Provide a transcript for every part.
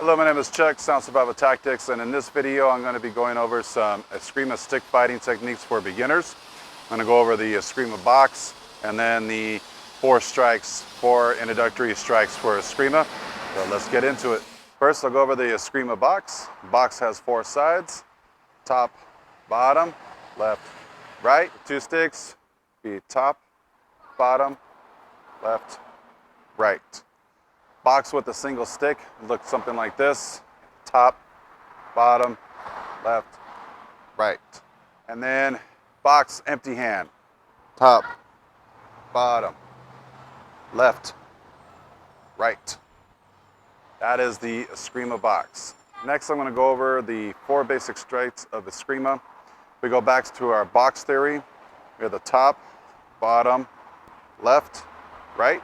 Hello, my name is Chuck, Sound Survival Tactics, and in this video I'm going to be going over some Escrima stick fighting techniques for beginners. I'm going to go over the Escrima box and then the four introductory strikes for Escrima. So let's get into it. First I'll go over the Escrima box. The box has four sides: top, bottom, left, right. Two sticks, be top, bottom, left, right. Box with a single stick looks something like this: top, bottom, left, right. And then box empty hand: top, bottom, left, right. That is the Escrima box. Next I'm going to go over the four basic strikes of Escrima. We go back to our box theory. We have the top, bottom, left, right.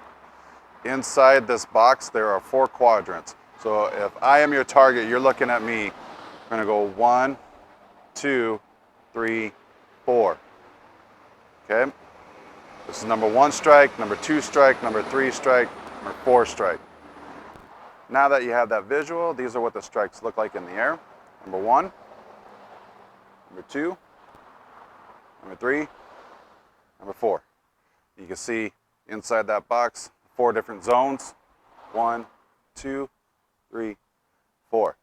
Inside this box, there are four quadrants. So if I am your target, you're looking at me, I'm going to go 1, 2, 3, 4. Okay? This is number 1 strike, number 2 strike, number 3 strike, number 4 strike. Now that you have that visual, these are what the strikes look like in the air. Number 1, number 2, number 3, number 4. You can see inside that box, 4 different zones: 1, 2, 3, 4.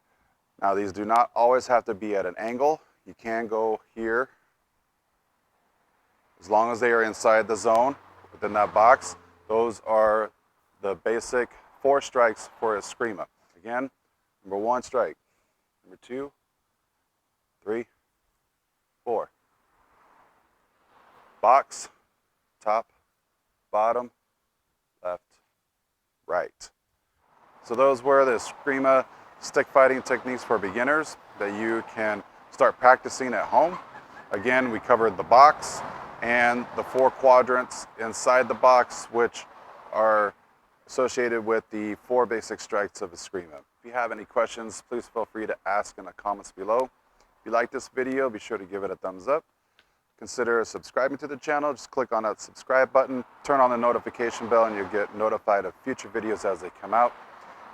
Now these do not always have to be at an angle. You can go here. As long as they are inside the zone within that box, those are the basic 4 strikes for Escrima. Again, number 1 strike, number 2, 3, 4. Box, top, bottom, left, right. So those were the Escrima stick fighting techniques for beginners that you can start practicing at home. Again, we covered the box and the 4 quadrants inside the box, which are associated with the 4 basic strikes of Escrima. If you have any questions, please feel free to ask in the comments below. If you like this video, be sure to give it a thumbs up. Consider subscribing to the channel. Just click on that subscribe button, turn on the notification bell, and you'll get notified of future videos as they come out.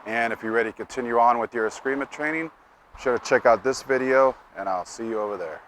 And if you're ready to continue on with your Escrima training, be sure to check out this video, and I'll see you over there.